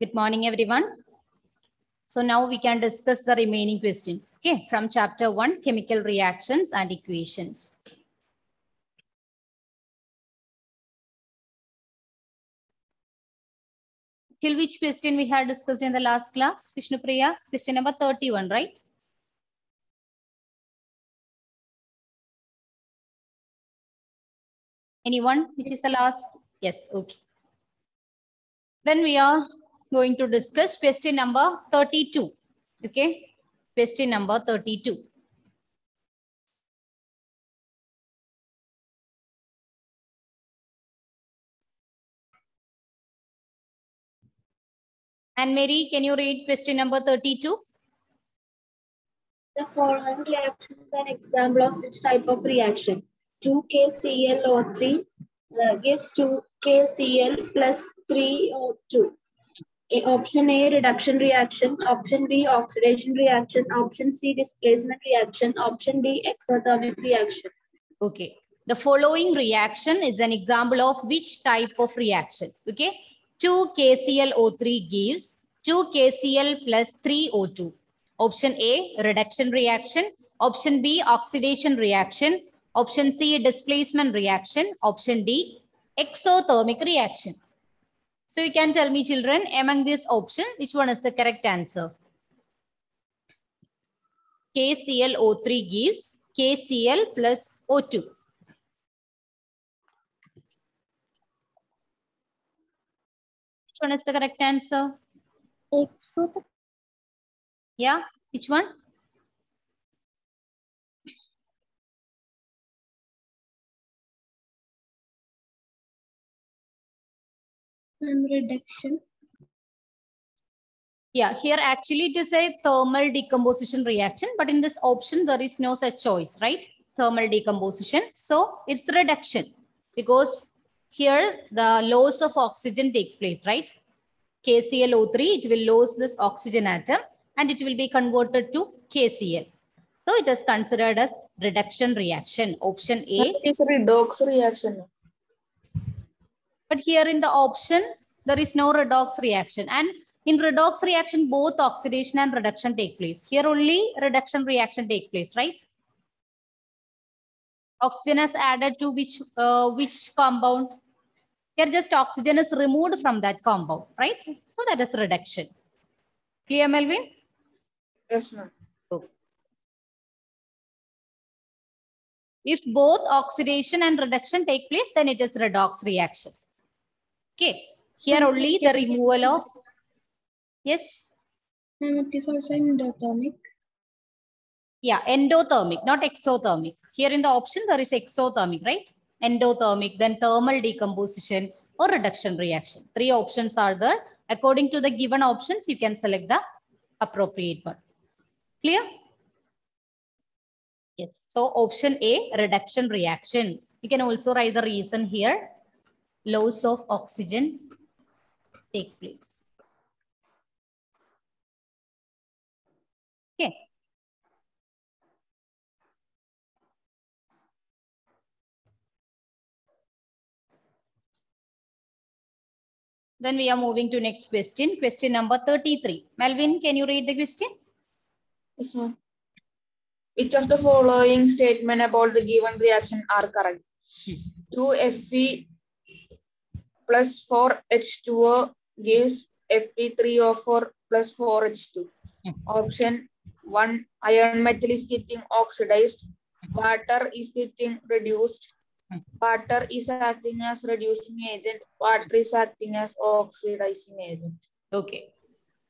Good morning, everyone. So now we can discuss the remaining questions, okay, from chapter 1, chemical reactions and equations. Till which question we had discussed in the last class, Vishnupriya? Question number 31, right? Anyone? Which is the last? Yes, okay. Then we are going to discuss question number 32, okay? Question number 32. And Mary, can you read question number 32? The following reaction is an example of which type of reaction? 2KClO3 gives 2KCl plus 3O2. Option A, reduction reaction. Option B, oxidation reaction. Option C, displacement reaction. Option D, exothermic reaction. Okay. The following reaction is an example of which type of reaction? Okay. 2KClO3 gives 2KCl plus 3O2. Option A, reduction reaction. Option B, oxidation reaction. Option C, displacement reaction. Option D, exothermic reaction. So you can tell me, children, among this option, which one is the correct answer? KClO3 gives KCl plus O2. Which one is the correct answer? Exothermic. Yeah, which one? Reduction. Yeah, here actually it is a thermal decomposition reaction, but in this option there is no such choice, right? Thermal decomposition. So it's reduction because here the loss of oxygen takes place, right? KClO3, it will lose this oxygen atom and it will be converted to KCl. So it is considered as reduction reaction. Option A. It is a redox reaction. But here in the option, there is no redox reaction. And in redox reaction, both oxidation and reduction take place. Here only reduction reaction take place, right? Oxygen is added to which compound? Here just oxygen is removed from that compound, right? So that is reduction. Clear, Melvin? Yes, ma'am. If both oxidation and reduction take place, then it is redox reaction. Okay. Here only the removal of, yes? It is also endothermic. Yeah, endothermic, not exothermic. Here in the option, there is exothermic, right? Endothermic, then thermal decomposition or reduction reaction. Three options are there. According to the given options, you can select the appropriate one. Clear? Yes. So option A, reduction reaction. You can also write the reason here. Loss of oxygen takes place. Okay. Then we are moving to next question. Question number 33. Melvin, can you read the question? Yes, ma'am. Which of the following statement about the given reaction are correct? 2Fe plus 4H2O gives Fe3O4 plus 4H2. Option 1, iron metal is getting oxidized. Water is getting reduced. Water is acting as reducing agent. Water is acting as oxidizing agent. Okay.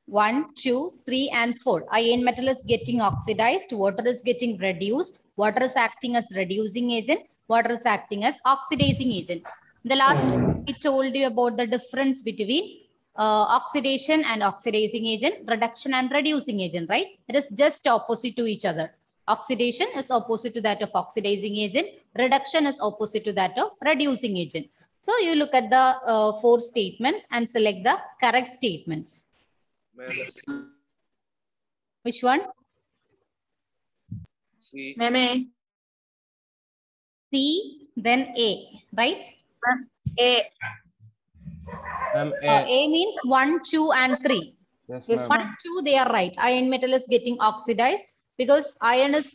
1, 2, 3, and 4. Iron metal is getting oxidized. Water is getting reduced. Water is acting as reducing agent. Water is acting as oxidizing agent. The last, we told you about the difference between oxidation and oxidizing agent, reduction and reducing agent, right? It is just opposite to each other. Oxidation is opposite to that of oxidizing agent. Reduction is opposite to that of reducing agent. So you look at the 4 statements and select the correct statements. Which one? C. Meme. C, then A, right? A. Ma'am, A means 1, 2, and 3. Yes, Yes, ma'am. 1 and 2, they are right. Iron metal is getting oxidized because iron is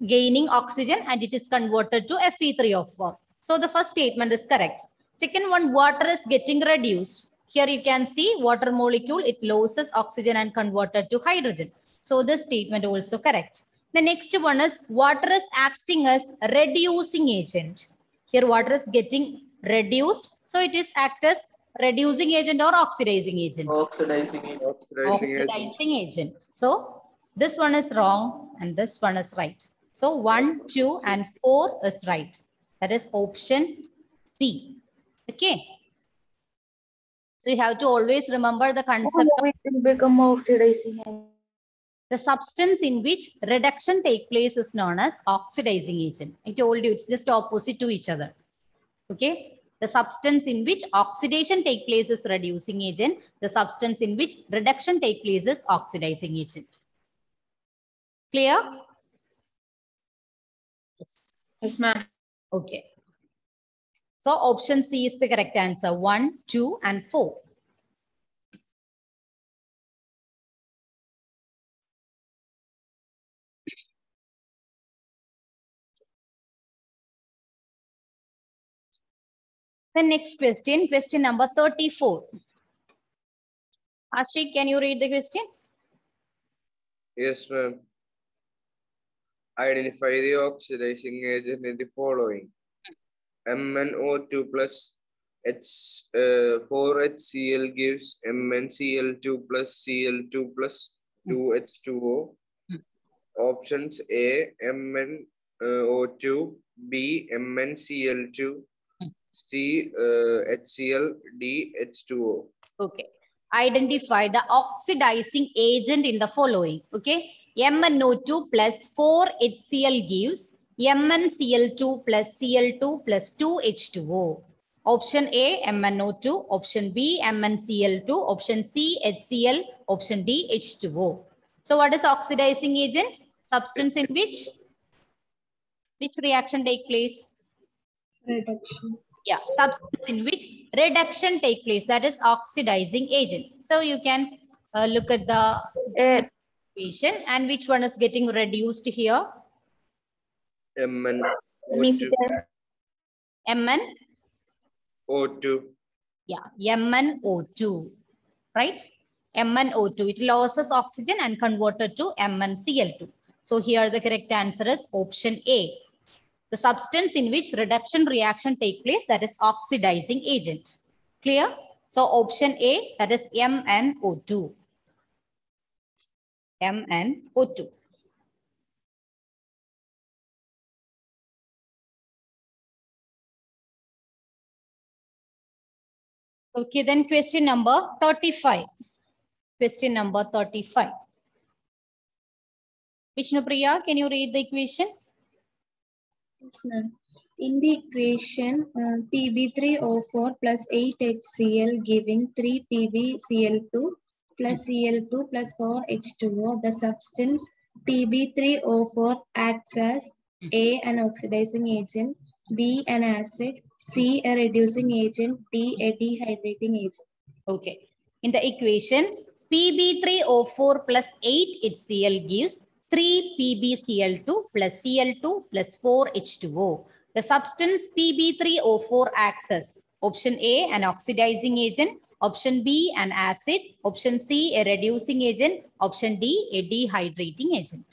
gaining oxygen and it is converted to Fe3O4. So the first statement is correct. Second one, water is getting reduced. Here you can see water molecule, it loses oxygen and converted to hydrogen. So this statement also correct. The next one is water is acting as reducing agent. Here water is getting reduced. So it is act as reducing agent or oxidizing agent. Oxidizing agent. Oxidizing agent. So this one is wrong and this one is right. So 1, 2, and 4 is right. That is option C. Okay. So you have to always remember the concept of it will become oxidizing. the substance in which reduction take place is known as oxidizing agent. I told you it's just opposite to each other. Okay. The substance in which oxidation take place is reducing agent. The substance in which reduction take place is oxidizing agent. Clear? Yes, ma'am. Okay. So option C is the correct answer. 1, 2, and 4. The next question, question number 34. Ashik, can you read the question? Yes, ma'am. Identify the oxidizing agent in the following. MnO2 plus 4HCl gives MnCl2 plus Cl2 plus 2H2O. Options A, MnO2, B, MnCl2, C, HCl, D, H2O. Okay. Identify the oxidizing agent in the following. Okay. MnO2 plus 4HCl gives MnCl2 plus Cl2 plus 2H2O. Option A, MnO2. Option B, MnCl2. Option C, HCl. Option D, H2O. So what is oxidizing agent? Substance in which reaction take place? Reduction. Yeah, substance in which reduction take place, that is oxidizing agent. So you can look at the equation and which one is getting reduced here? MnO2. Mn? O2. Yeah, MnO2, right? MnO2, it loses oxygen and converted to MnCl2. So here the correct answer is option A. The substance in which reduction reaction take place, that is oxidizing agent. Clear? So option A, that is MnO2. MnO2. Okay, then question number 35. Question number 35. Vishnupriya, can you read the equation? Yes, ma'am. In the equation, Pb3O4 plus 8HCl giving 3 PbCl2 plus Cl2 plus 4H2O, the substance Pb3O4 acts as A, an oxidizing agent, B, an acid, C, a reducing agent, D, a dehydrating agent. Okay. In the equation, Pb3O4 plus 8HCl gives 3 PbCl2 plus Cl2 plus 4H2O. The substance Pb3O4 acts as option A, an oxidizing agent, option B, an acid, option C, a reducing agent, option D, a dehydrating agent.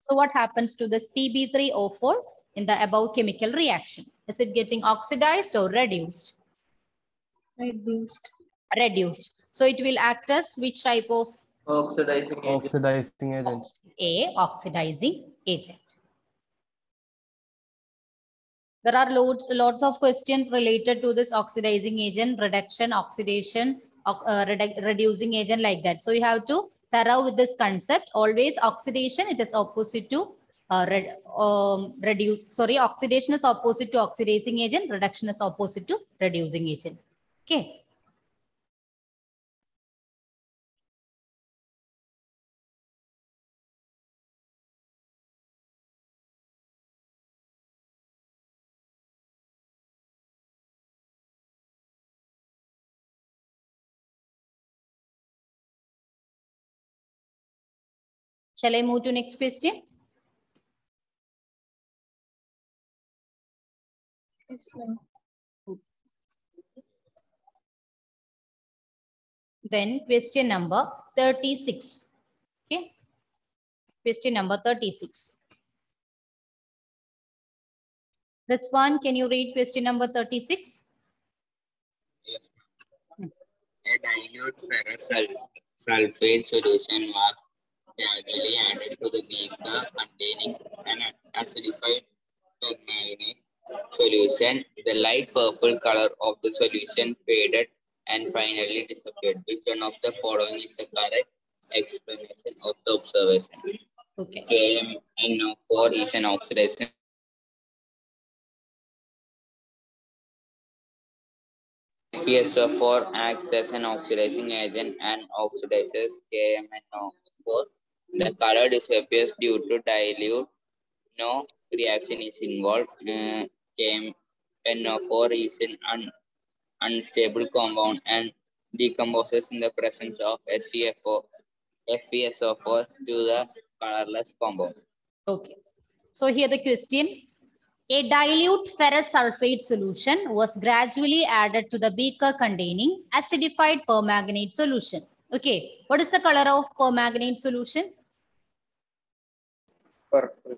So what happens to this Pb3O4 in the above chemical reaction? Is it getting oxidized or reduced? Reduced. Reduced. So it will act as which type of? Oxidizing agent. Oxidizing agent. A, oxidizing agent. There are lots of questions related to this oxidizing agent, reduction, oxidation, reducing agent, like that. So you have to thorough with this concept. Always oxidation, it is opposite to oxidation is opposite to oxidizing agent, reduction is opposite to reducing agent. Okay. Shall I move to next question? Yes, ma'am. Then question number 36. Okay. Question number 36. This one, can you read question number 36? Yes. A dilute ferrous sulfate solution was gradually added to the beaker containing an acidified permanganate solution. The light purple color of the solution faded and finally disappeared. Which one of the following is the correct explanation of the observation? Okay. KMNO4 is an oxidation. FeSO4 acts as an oxidizing agent and oxidizes KMNO4. The color disappears due to dilute. No reaction is involved. KMNO4 is an unstable compound and decomposes in the presence of FeSO4 to the colorless compound. Okay. So here the question. A dilute ferrous sulfate solution was gradually added to the beaker containing acidified permanganate solution. Okay. What is the color of permanganate solution? Purple.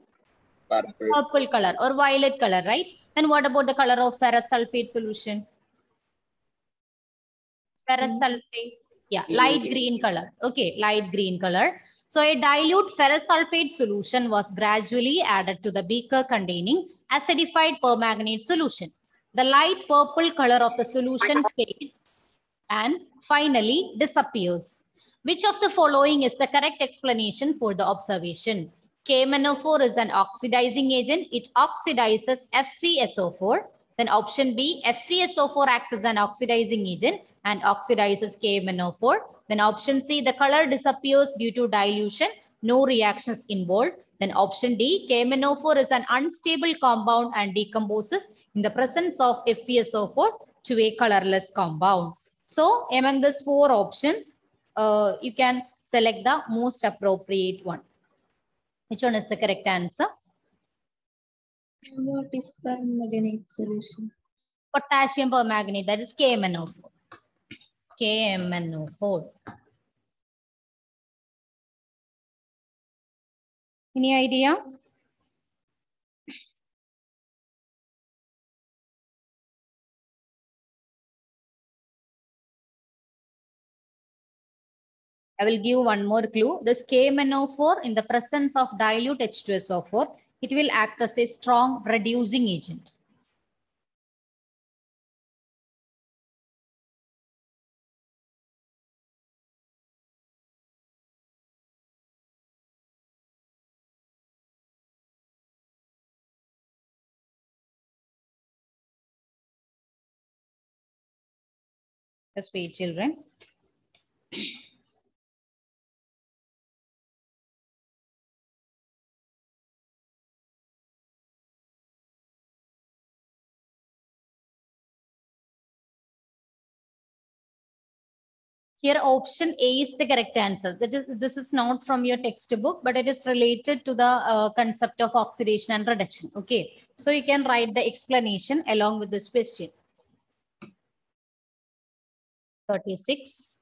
Purple color or violet color, right? And what about the color of ferrous sulfate solution? Ferrous sulfate. Yeah, light green color. Okay, light green color. So a dilute ferrous sulfate solution was gradually added to the beaker containing acidified permanganate solution. The light purple color of the solution fades and finally disappears. Which of the following is the correct explanation for the observation? KMNO4 is an oxidizing agent. It oxidizes FeSO4. Then option B, FeSO4 acts as an oxidizing agent and oxidizes KMNO4. Then option C, the color disappears due to dilution. No reactions involved. Then option D, KMNO4 is an unstable compound and decomposes in the presence of FeSO4 to a colorless compound. So among these four options, you can select the most appropriate one. Which one is the correct answer? What is permanganate solution? Potassium permanganate, that is KMNO4. KMNO4. Any idea? I will give one more clue. This KMNO4 in the presence of dilute H2SO4, it will act as a strong reducing agent. Just wait, children. Here option A is the correct answer. This is not from your textbook, but it is related to the concept of oxidation and reduction. Okay. So you can write the explanation along with this question. 36.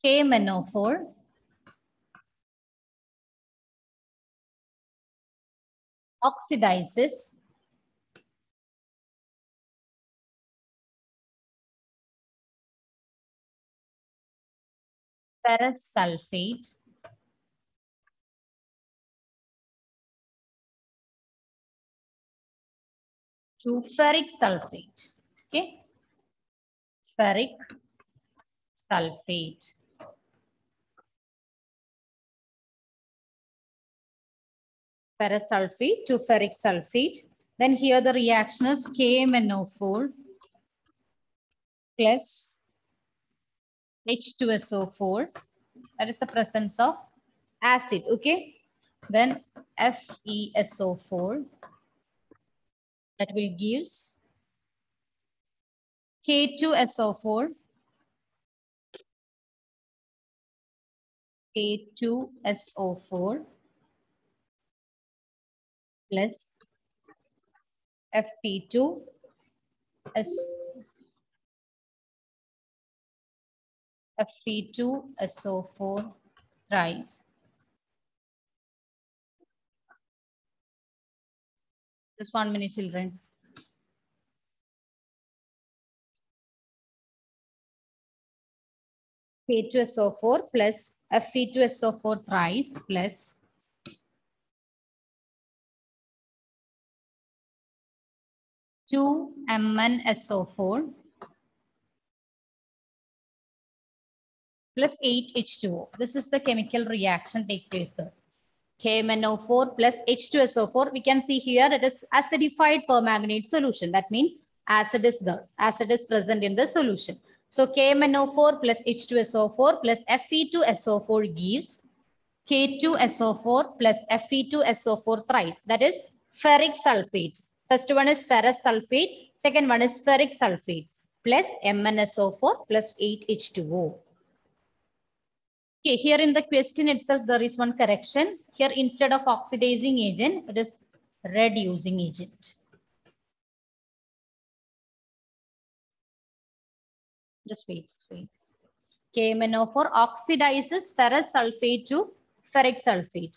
KMNO4 oxidizes ferrous sulfate to ferric sulfate. Okay. Ferric sulfate. Ferrous sulfate to ferric sulfate. Then here the reaction is KMNO4 plus H2SO4. That is the presence of acid. Okay. Then FeSO4. That will gives K2SO4 K2SO4 plus Fe2SO4 thrice. Just 1 minute, children. K2SO4 plus Fe2SO4 thrice plus 2MnSO4 plus 8H2O. This is the chemical reaction take place there. KMnO4 plus H2SO4. We can see here it is acidified permanganate solution. That means acid is there. Acid is present in the solution. So KMnO4 plus H2SO4 plus Fe2SO4 gives K2SO4 plus Fe2SO4 thrice. That is ferric sulfate. First one is ferrous sulfate. Second one is ferric sulfate plus MnSO4 plus 8H2O. Okay, here in the question itself, there is one correction. Here, instead of oxidizing agent, it is reducing agent. Just wait, just wait. KMnO4 oxidizes ferrous sulfate to ferric sulfate.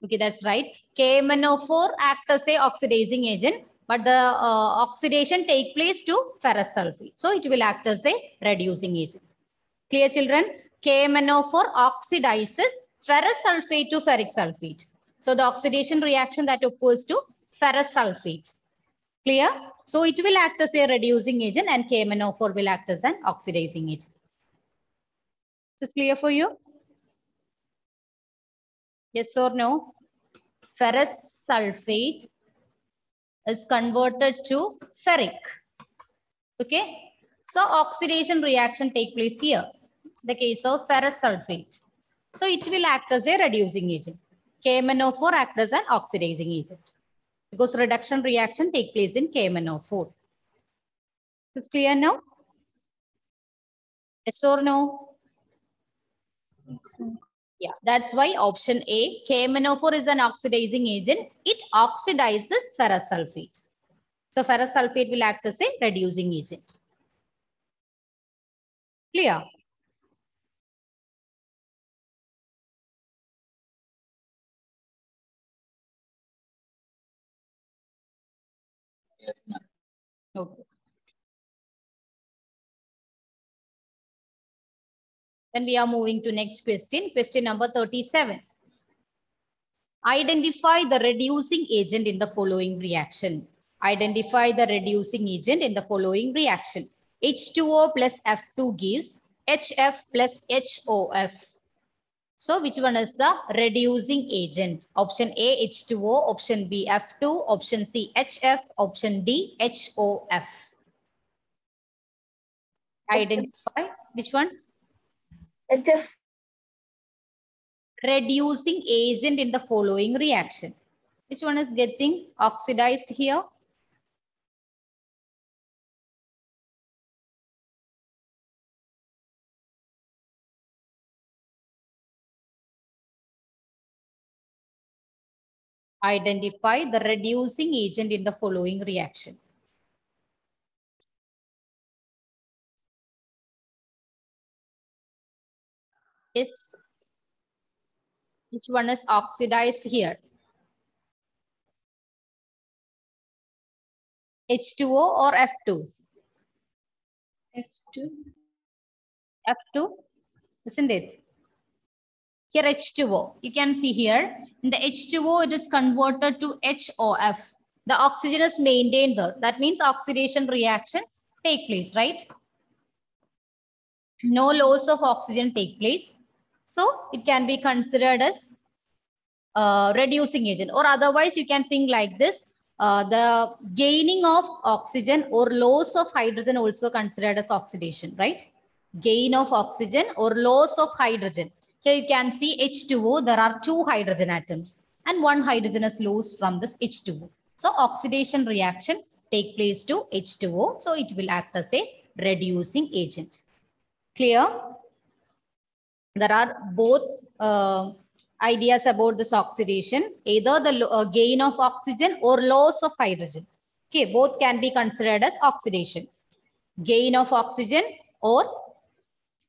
Okay, that's right. KMnO4 acts as a oxidizing agent, but the oxidation take place to ferrous sulfate. So it will act as a reducing agent. Clear, children? KMnO4 oxidizes ferrous sulfate to ferric sulfate. So the oxidation reaction that occurs to ferrous sulfate. Clear? So it will act as a reducing agent and KMnO4 will act as an oxidizing agent. Is this clear for you? Yes or no? Ferrous sulfate is converted to ferric. Okay. So oxidation reaction take place here. The case of ferrous sulfate. So it will act as a reducing agent. KMnO4 acts as an oxidizing agent. Because reduction reaction take place in KMnO4. Is it clear now? Yes or no? Yeah, that's why option A, KMnO4 is an oxidizing agent. It oxidizes ferrous sulfate. So ferrous sulfate will act as a reducing agent. Clear? Yes, ma'am. Okay. Then we are moving to next question. Question number 37. Identify the reducing agent in the following reaction. Identify the reducing agent in the following reaction. H2O plus F2 gives HF plus HOF. So which one is the reducing agent? Option A, H2O. Option B, F2. Option C, HF. Option D, HOF. Identify which one? HF. Reducing agent in the following reaction. Which one is getting oxidized here? Identify the reducing agent in the following reaction. Yes. Which one is oxidized here? H2O or F2? F2. F2, isn't it? Here H2O. You can see here in the H2O it is converted to HOF. The oxygen is maintained there. That means oxidation reaction take place, right? No loss of oxygen take place. So it can be considered as reducing agent, or otherwise you can think like this. The gaining of oxygen or loss of hydrogen also considered as oxidation, right? Gain of oxygen or loss of hydrogen. Here you can see H2O, there are 2 hydrogen atoms and 1 hydrogen is lost from this H2O. So oxidation reaction take place to H2O. So it will act as a reducing agent. Clear? There are both ideas about this oxidation, either the gain of oxygen or loss of hydrogen. Okay, both can be considered as oxidation. Gain of oxygen or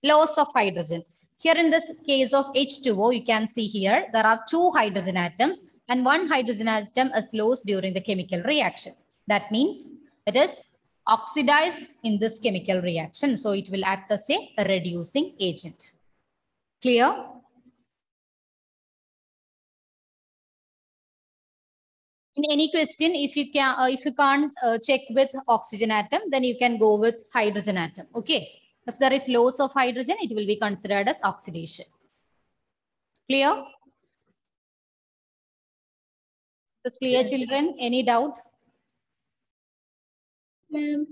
loss of hydrogen. Here in this case of H2O, you can see here, there are 2 hydrogen atoms and 1 hydrogen atom is lost during the chemical reaction. That means it is oxidized in this chemical reaction. So it will act as a reducing agent. Clear? In any question, if you can't check with oxygen atom, then you can go with hydrogen atom. Okay. If there is loss of hydrogen, it will be considered as oxidation. Clear? Is clear, children? Any doubt? Ma'am,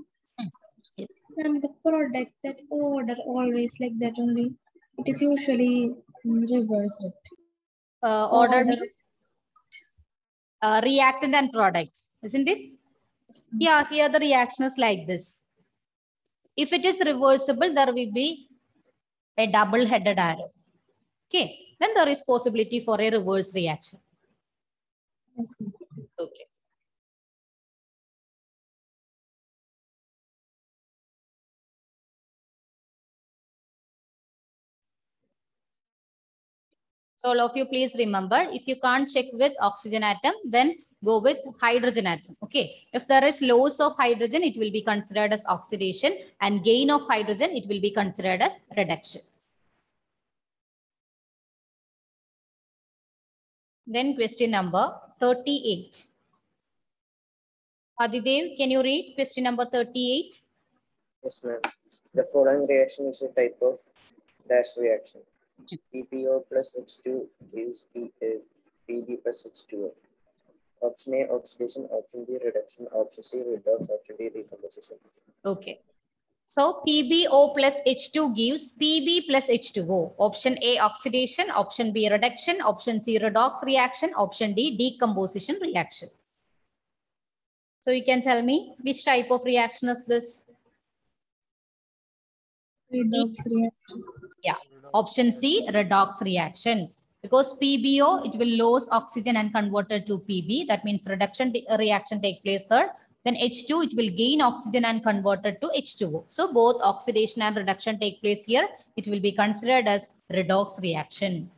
Yes. ma'am, the product, that order always like that only. It is usually reversed. Order means reactant and product, isn't it? Yeah, here the reaction is like this. If it is reversible, there will be a double-headed arrow. Okay, then there is possibility for a reverse reaction. Yes, ma'am. Okay. So all of you please remember, if you can't check with oxygen atom, then go with hydrogen atom. Okay. If there is loss of hydrogen, it will be considered as oxidation, and gain of hydrogen, it will be considered as reduction. Then question number 38. Adidev, can you read question number 38? Yes, ma'am. The following reaction is a type of dash reaction. PPO plus H2 gives PB plus H2O. Option A, oxidation. Option B, reduction. Option C, redox. Option D, decomposition. Okay. So PbO plus H2 gives Pb plus H2O. Option A, oxidation. Option B, reduction. Option C, redox reaction. Option D, decomposition reaction. So you can tell me which type of reaction is this? Redox reaction. Yeah. Option C, redox reaction. Because PbO, it will lose oxygen and convert it to Pb. That means reduction reaction take place there. Then H2, it will gain oxygen and convert it to H2O. So both oxidation and reduction take place here. It will be considered as redox reaction.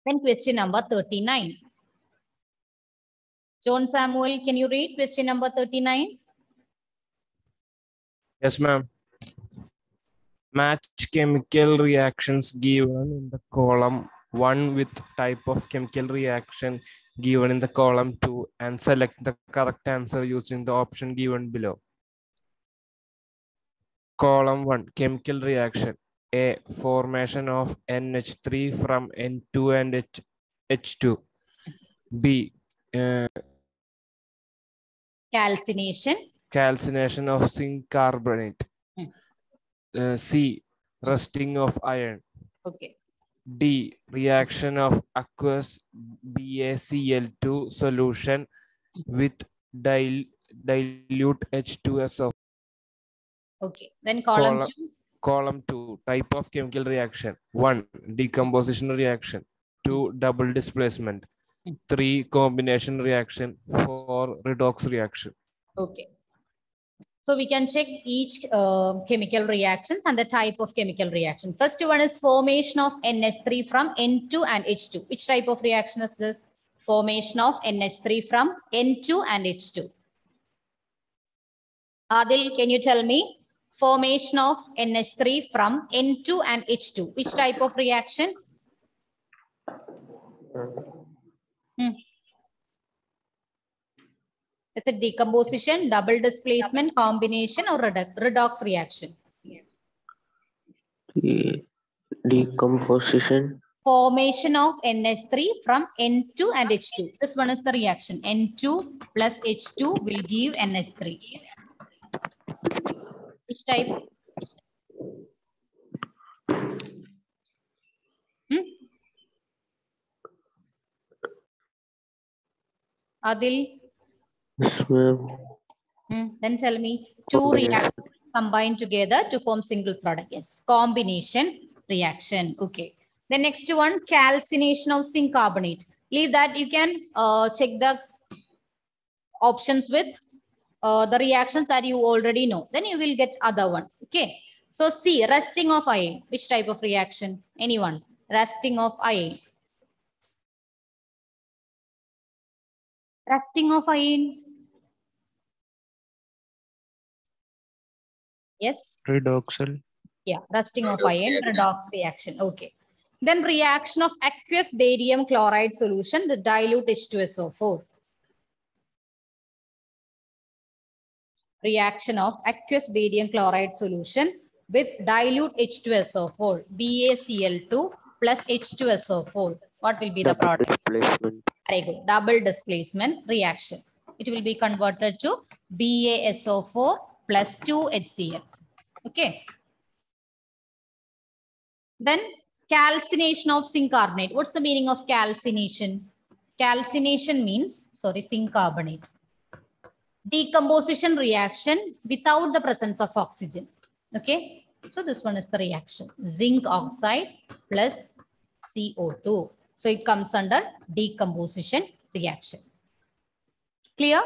Then question number 39. John Samuel, can you read question number 39? Yes, ma'am. Match chemical reactions given in the column 1 with type of chemical reaction given in the column 2 and select the correct answer using the option given below. Column 1, chemical reaction. A, formation of NH3 from N2 and H2. B, Calcination. calcination of zinc carbonate. C, rusting of iron. Okay. D, reaction of aqueous BaCl2 solution with dilute H2SO. Okay. Then column 2. Column 2, type of chemical reaction. 1, decomposition reaction. 2, double displacement. 3, combination reaction. 4, redox reaction. Okay. So we can check each chemical reaction and the type of chemical reaction. First one is formation of NH3 from N2 and H2. Which type of reaction is this? Formation of NH3 from N2 and H2. Adil, can you tell me? Formation of NH3 from N2 and H2. Which type of reaction? Is it decomposition, double displacement, combination, or redox reaction? Decomposition. Formation of NH3 from N2 and H2. This one is the reaction. N2 plus H2 will give NH3. Which type? Adil? Yes, ma'am. Then tell me, two reactions combine together to form single product. Yes, combination reaction. Okay. The next one, calcination of zinc carbonate. Leave that. You can check the options with the reactions that you already know. Then you will get other one. Okay. So C, rusting of iron. Which type of reaction? Anyone? Rusting of iron. Rusting of iron. Yes. Redoxal. Yeah, rusting of iron, redox reaction. Okay. Then reaction of aqueous barium chloride solution with dilute H2SO4. Reaction of aqueous barium chloride solution with dilute H2SO4. BaCl2 plus H2SO4. What will be the product? Displacement. Very good. Double displacement reaction. It will be converted to BaSO4 plus 2HCl. Okay. Then calcination of zinc carbonate. What's the meaning of calcination? Calcination means, zinc carbonate. Decomposition reaction without the presence of oxygen. Okay. So this one is the reaction. Zinc oxide plus CO2. So it comes under decomposition reaction. Clear?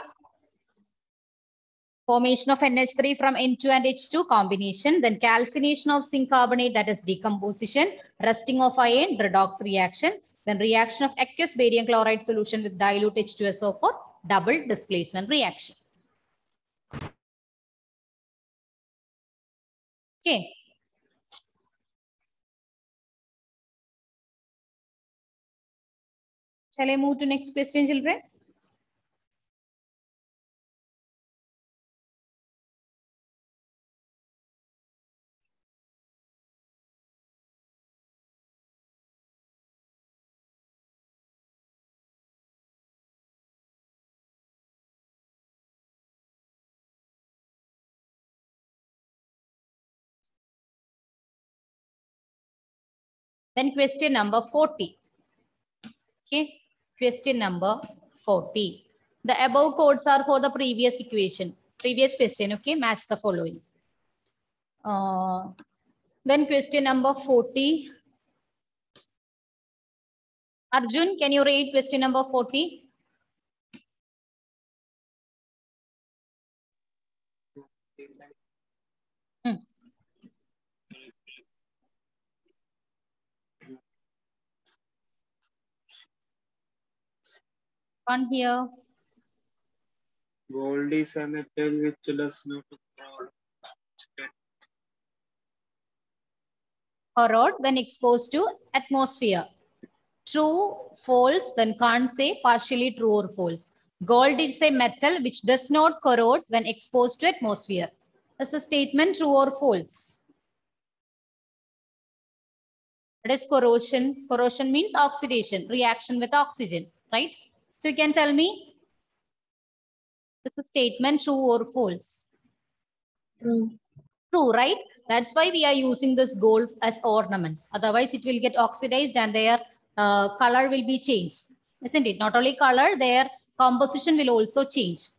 Formation of NH3 from N2 and H2 combination, then calcination of zinc carbonate, that is decomposition, rusting of iron, redox reaction, then reaction of aqueous barium chloride solution with dilute H2SO4, double displacement reaction. Okay. Shall I move to next question, children? Then question number 40. Okay, question number 40. The above codes are for the previous equation, previous question. Okay, match the following. Then question number 40. Arjun, can you read question number 40? One here. Gold is a metal which does not Corrode when exposed to atmosphere. True, false, then can't say partially true or false. Gold is a metal which does not corrode when exposed to atmosphere. That's a statement, true or false. What is corrosion? Corrosion means oxidation, reaction with oxygen, right? So you can tell me, this is a statement, true or false? True. True, right? That's why we are using this gold as ornaments. Otherwise, it will get oxidized and their color will be changed, isn't it? Not only color, their composition will also change.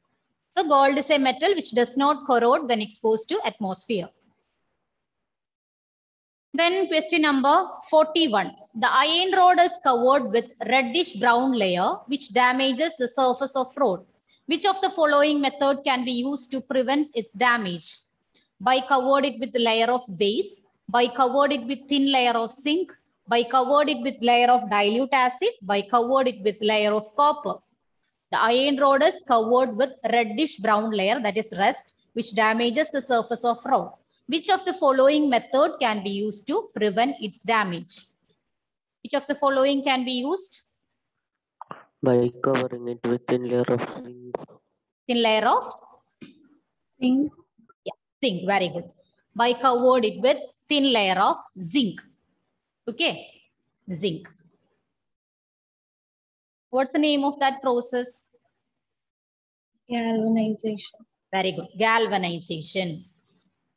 So gold is a metal which does not corrode when exposed to atmosphere. Then question number 41. The iron rod is covered with reddish brown layer which damages the surface of rod. Which of the following method can be used to prevent its damage? By covered it with layer of base, by covered it with thin layer of zinc, by covered it with layer of dilute acid, by covered it with layer of copper. The iron rod is covered with reddish brown layer, that is rust, which damages the surface of rod. Which of the following method can be used to prevent its damage? Which of the following can be used? By covering it with thin layer of zinc. Thin layer of? Zinc. Yeah, zinc, very good. By covered it with thin layer of zinc. Okay, zinc. What's the name of that process? Galvanization. Very good, galvanization.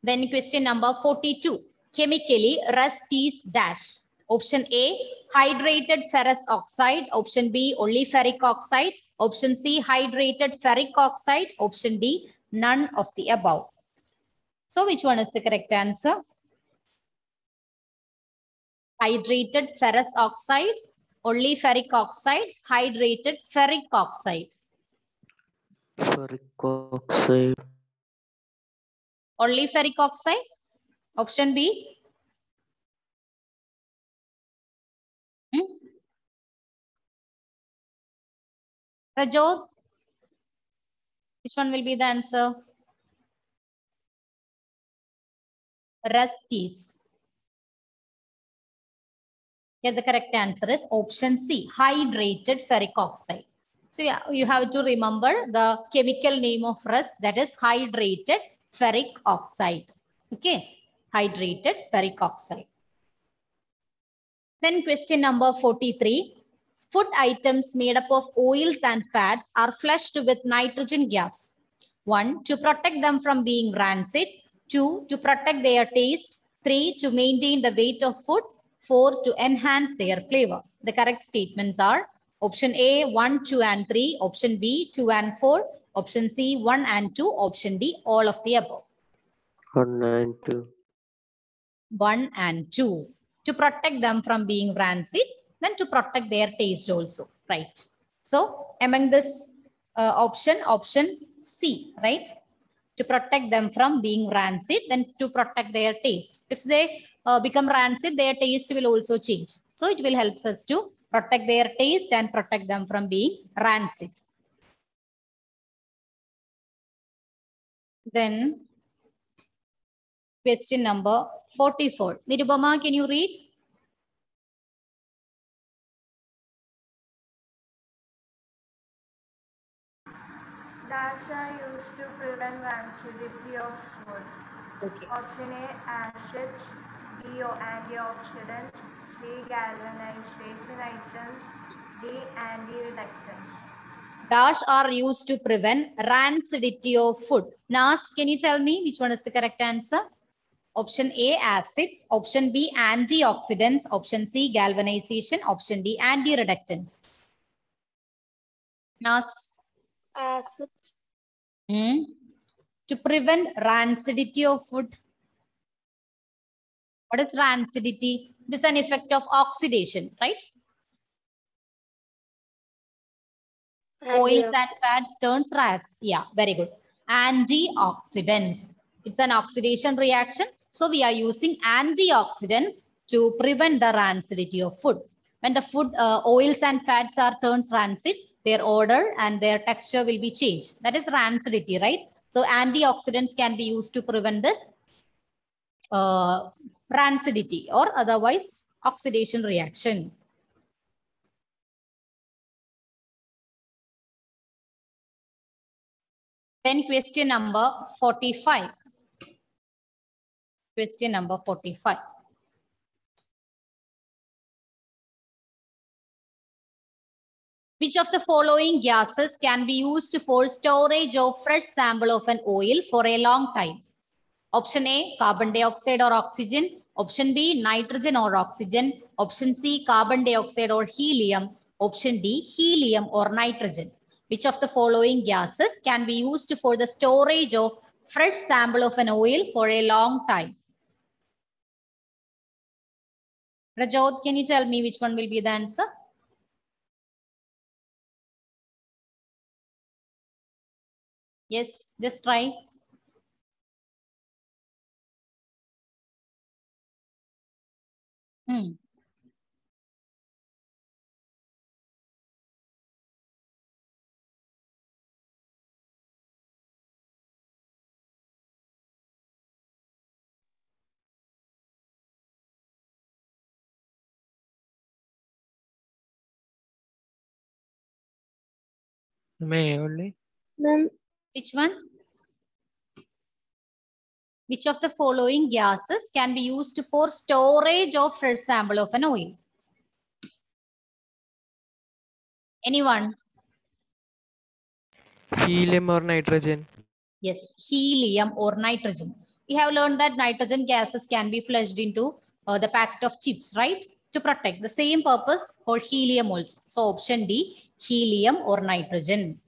Then question number 42. Chemically, rust is dash. Option A, hydrated ferrous oxide. Option B, only ferric oxide. Option C, hydrated ferric oxide. Option D, none of the above. So which one is the correct answer? Hydrated ferrous oxide, only ferric oxide, hydrated ferric oxide. Ferric oxide. Only ferric oxide. Option B. Rajot, which one will be the answer? Ruskies. Here the correct answer is option C, hydrated ferric oxide. So yeah, you have to remember the chemical name of rust, that is hydrated ferric oxide. Okay, hydrated ferric oxide. Then question number 43. Food items made up of oils and fats are flushed with nitrogen gas. 1, to protect them from being rancid. 2, to protect their taste. 3, to maintain the weight of food. 4, to enhance their flavor. The correct statements are option A, 1, 2, and 3. Option B, 2 and 4. Option C, 1 and 2. Option D, all of the above. 1 and 2. 1 and 2. To protect them from being rancid, then to protect their taste also, right? So among this option C, right? To protect them from being rancid, then to protect their taste. If they become rancid, their taste will also change. So it will help us to protect their taste and protect them from being rancid. Then question number 44. Nirubama, can you read? Dash are used to prevent rancidity of food. Okay. Option A, acids. B, antioxidants. C, galvanization items. D, anti-reductants. Dash are used to prevent rancidity of food. Nas, can you tell me which one is the correct answer? Option A, acids. Option B, antioxidants. Option C, galvanization. Option D, anti-reductants. Nas. Acids. To prevent rancidity of food. What is rancidity? It is an effect of oxidation, right? Oils and fats turns red. Yeah, very good. Antioxidants. It's an oxidation reaction. So we are using antioxidants to prevent the rancidity of food. When the food oils and fats are turned rancid, their odor and their texture will be changed. That is rancidity, right? So antioxidants can be used to prevent this rancidity or otherwise oxidation reaction. Then question number 45. Question number 45. Which of the following gases can be used for storage of fresh sample of an oil for a long time? Option A, carbon dioxide or oxygen. Option B, nitrogen or oxygen. Option C, carbon dioxide or helium. Option D, helium or nitrogen. Which of the following gases can be used for the storage of fresh sample of an oil for a long time? Rajot, can you tell me which one will be the answer? Yes, just try. May only? Ma'am, Which one? Which of the following gases can be used for storage of fresh sample of an oil? Anyone? Helium or nitrogen? Yes, helium or nitrogen. We have learned that nitrogen gases can be flushed into the packet of chips, right? To protect the same purpose for helium also. So option D, helium or nitrogen.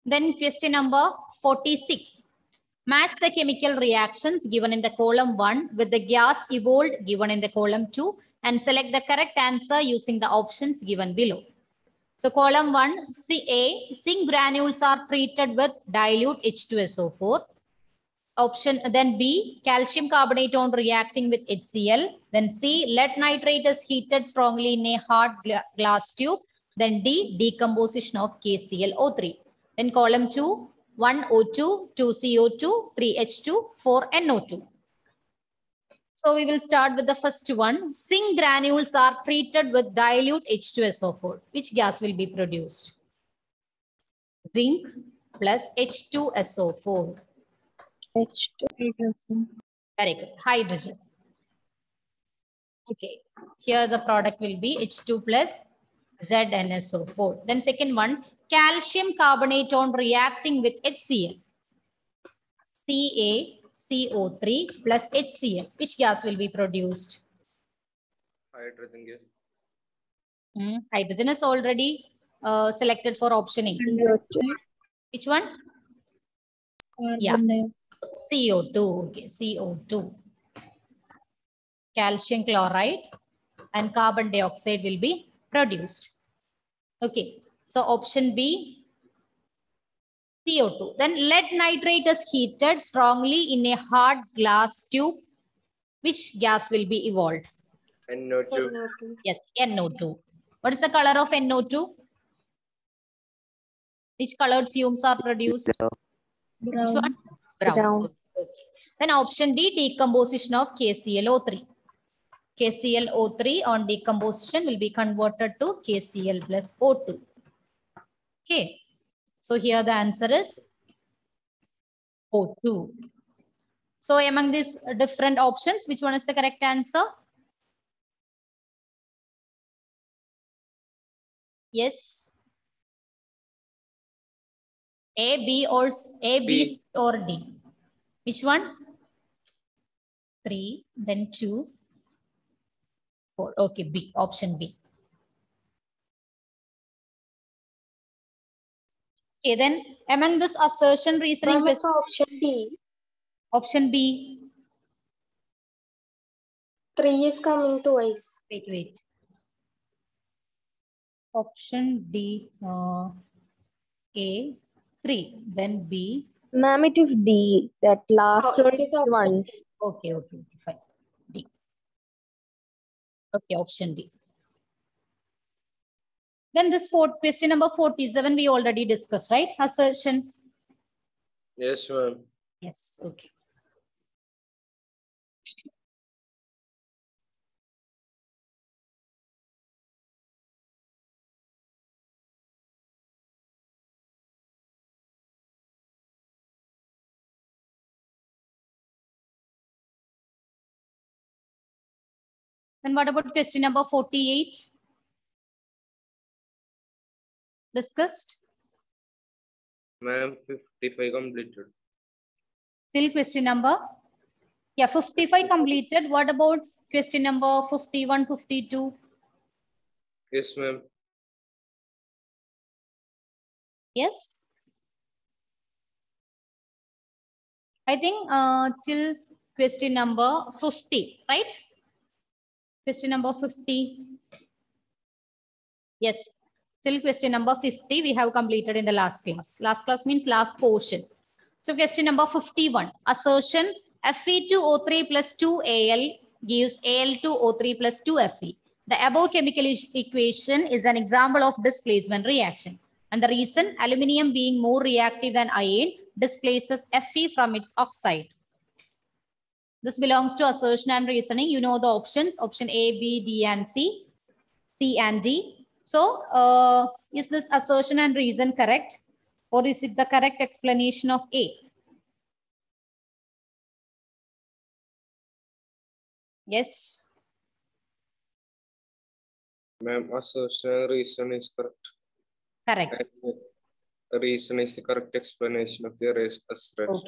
Then question number 46. Match the chemical reactions given in the column 1 with the gas evolved given in the column 2 and select the correct answer using the options given below. So column 1, A, zinc granules are treated with dilute H2SO4. Option then B, calcium carbonate on reacting with HCl. Then C, lead nitrate is heated strongly in a hard glass tube. Then D, decomposition of KClO3. Then column 2, 1 O2, 2 CO2, 3 H2, 4 NO2. So we will start with the first one. Zinc granules are treated with dilute H2SO4. Which gas will be produced? Zinc plus H2SO4. H2. Very good. Hydrogen. Okay. Here the product will be H2 plus ZnSO4. Then second one, calcium carbonate on reacting with HCl. CaCO3 plus HCl. Which gas will be produced? Hydrogen gas. Hydrogen is already selected for option A. Which one? Yeah. CO2. Okay, CO2. Calcium chloride and carbon dioxide will be produced. Okay. So option B, CO2. Then lead nitrate is heated strongly in a hard glass tube. Which gas will be evolved? NO2. Yes, NO2. What is the color of NO2? Which colored fumes are produced? Which one? Brown. Okay. Then option D, decomposition of KClO3. KClO3 on decomposition will be converted to KCl plus O2. Okay. So here the answer is O2. So among these different options, which one is the correct answer? Yes. A, B, or A, B, or D? Which one? 3, then 2, 4. Okay, B, option B. Okay, then among this assertion reasoning. It's option D. Option B. 3 is coming twice. Wait. Option D, A, 3, then B. Ma'am, it is D. That last one. Okay, fine. D. Okay, option D. Then this question number 47 we already discussed, right? Assertion. Yes, ma'am. Yes, okay. And what about question number 48? Discussed? Ma'am, 55 completed. Still question number? Yeah, 55 completed. What about question number 51, 52? Yes, ma'am. Yes? I think till question number 50, right? Question number 50. Yes, till question number 50 we have completed in the last class. Last class means last portion. So question number 51. Assertion Fe2O3 plus 2Al gives Al2O3 plus 2Fe. The above chemical equation is an example of displacement reaction. And the reason, aluminium being more reactive than iron displaces Fe from its oxide. This belongs to assertion and reasoning. You know the options. Option A, B, D, and C. C and D. So, is this assertion and reason correct? Or is it the correct explanation of A? Yes. Ma'am, assertion and reason is correct. Correct. The reason is the correct explanation of the assertion.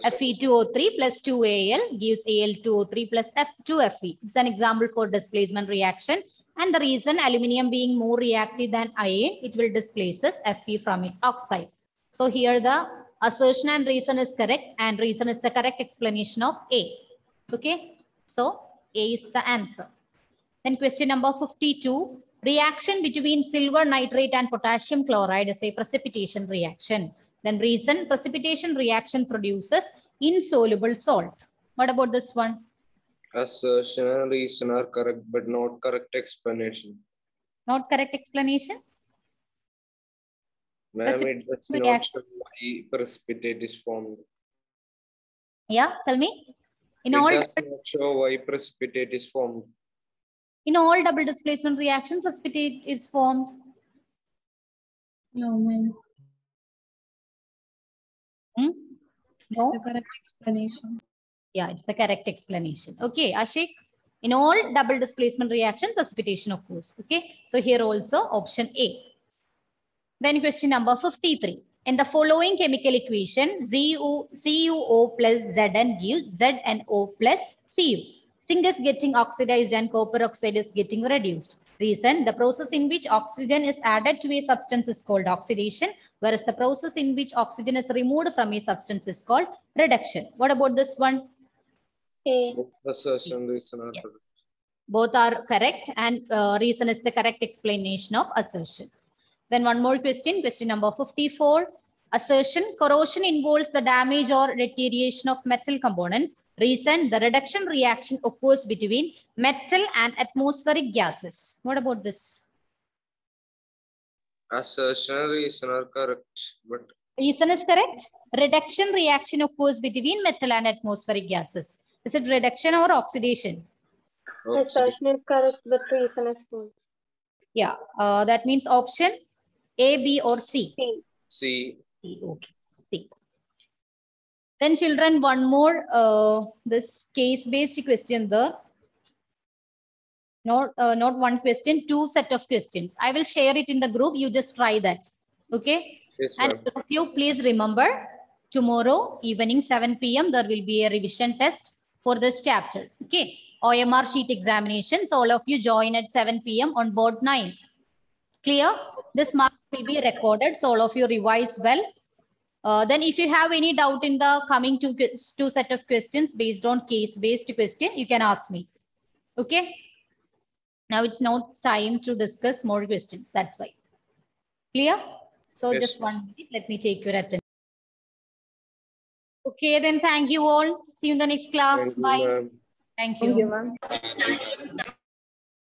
Fe2O3 plus 2Al gives Al2O3 plus F2Fe. It's an example for displacement reaction. And the reason aluminium being more reactive than iron, it will displaces Fe from its oxide. So here the assertion and reason is correct, and reason is the correct explanation of A. Okay, so A is the answer. Then question number 52. Reaction between silver nitrate and potassium chloride is a precipitation reaction. Then reason, precipitation reaction produces insoluble salt. What about this one? Assertion and reason are correct, but not correct explanation. Not correct explanation? Ma'am, it does not show why precipitate is formed. Yeah, tell me. It does not show why precipitate is formed. In all double displacement reactions, precipitate is formed. No, ma'am. No? It's the correct explanation. Yeah, it's the correct explanation. Okay, Ashik. In all double displacement reaction, precipitation occurs. Okay, so here also option A. Then question number 53. In the following chemical equation, CuO plus Zn gives ZnO plus Cu. Zinc is getting oxidized and copper oxide is getting reduced. Reason, the process in which oxygen is added to a substance is called oxidation, whereas the process in which oxygen is removed from a substance is called reduction. What about this one? A. Assertion, reason are correct. Both are correct, and reason is the correct explanation of assertion. Then one more question, question number 54. Assertion, corrosion involves the damage or deterioration of metal components. Reason, the reduction reaction occurs between metal and atmospheric gases. What about this? Assertion and reason are correct, but Reason is correct. Reduction reaction occurs between metal and atmospheric gases. Is it reduction or oxidation? Assertion is correct, but reason is false. Yeah, that means option A, B, or C. C. C. C. Okay, C. Then children, one more this case-based question there. Not one question, two set of questions. I will share it in the group. You just try that. Okay. Yes, and ma'am. if you please remember, tomorrow evening 7 p.m. there will be a revision test for this chapter. Okay. OMR sheet examinations. All of you join at 7 p.m. on board 9. Clear? This mark will be recorded. So all of you revise well. Then if you have any doubt in the coming two set of questions based on case-based question, you can ask me. Okay. Now it's not time to discuss more questions. That's why. Clear? So Yes. just 1 minute. Let me take your attention. Okay, then thank you all. See you in the next class. Thank you, Bye. ma'am. Thank you. Thank you, ma'am.